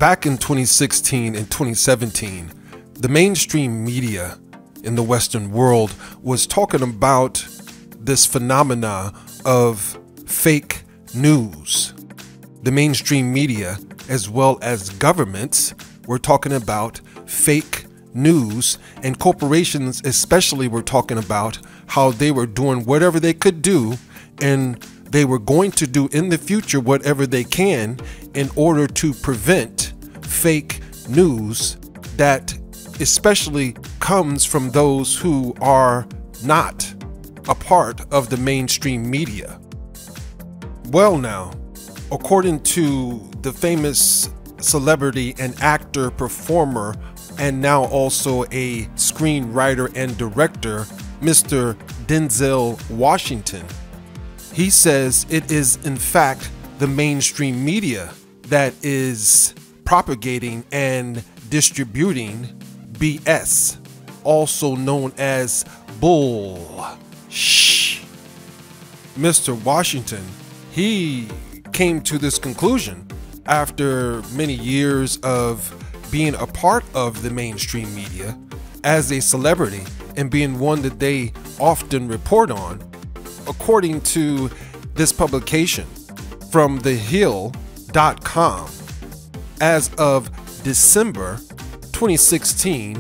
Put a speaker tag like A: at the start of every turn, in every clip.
A: Back in 2016 and 2017, the mainstream media in the Western world was talking about this phenomena of fake news. The mainstream media, as well as governments, were talking about fake news, and corporations especially were talking about how they were doing whatever they could do, and they were going to do in the future whatever they can in order to prevent fake news that especially comes from those who are not a part of the mainstream media. Well, now, according to the famous celebrity and actor, performer, and now also a screenwriter and director, Mr. Denzel Washington, he says it is in fact the mainstream media that is propagating and distributing BS, also known as bull. Mr. Washington, he came to this conclusion after many years of being a part of the mainstream media as a celebrity and being one that they often report on. According to this publication from thehill.com, as of December 2016,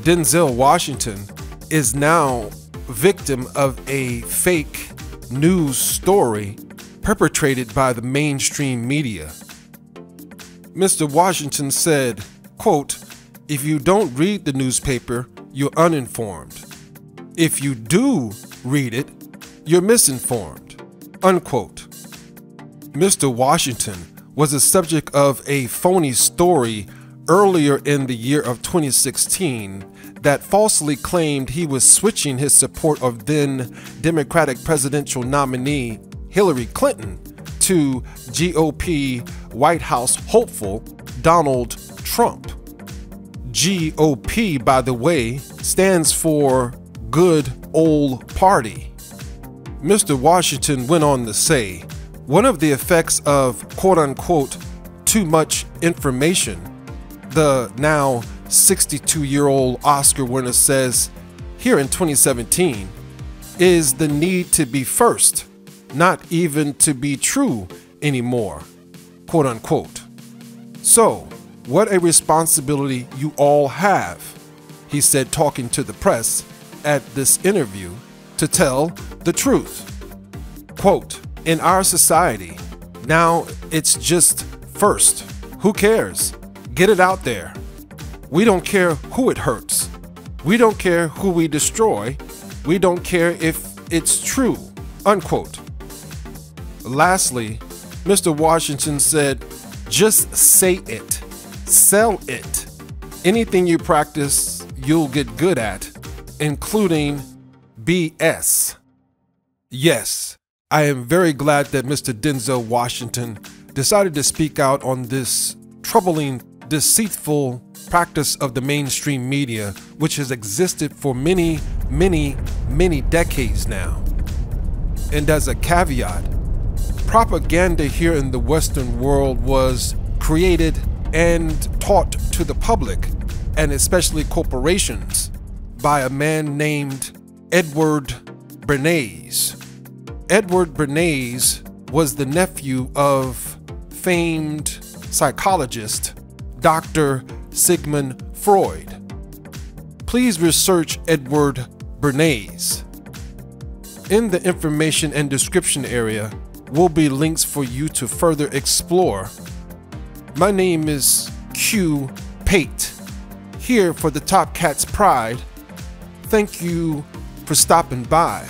A: Denzel Washington is now victim of a fake news story perpetrated by the mainstream media. Mr. Washington said, quote, "If you don't read the newspaper, you're uninformed. If you do read it, you're misinformed," unquote. Mr. Washington was the subject of a phony story earlier in the year of 2016 that falsely claimed he was switching his support of then Democratic presidential nominee Hillary Clinton to GOP White House hopeful Donald Trump. GOP, by the way, stands for Good Old Party. Mr. Washington went on to say, one of the effects of quote-unquote too much information, the now 62-year-old Oscar winner says here in 2017, is the need to be first, not even to be true anymore, quote unquote. So, what a responsibility you all have, he said, talking to the press at this interview, to tell the truth. Quote, "In our society, now it's just first. Who cares? Get it out there. We don't care who it hurts. We don't care who we destroy. We don't care if it's true," unquote. Lastly, Mr. Washington said, "Just say it. Sell it. Anything you practice, you'll get good at, including BS." Yes, I am very glad that Mr. Denzel Washington decided to speak out on this troubling, deceitful practice of the mainstream media, which has existed for many, many, many decades now. And as a caveat, propaganda here in the Western world was created and taught to the public, and especially corporations, by a man named Edward Bernays. Edward Bernays was the nephew of famed psychologist Dr. Sigmund Freud. Please research Edward Bernays. In the information and description area will be links for you to further explore. My name is Cue Pate, here for the Top Cat's Pride. Thank you for stopping by.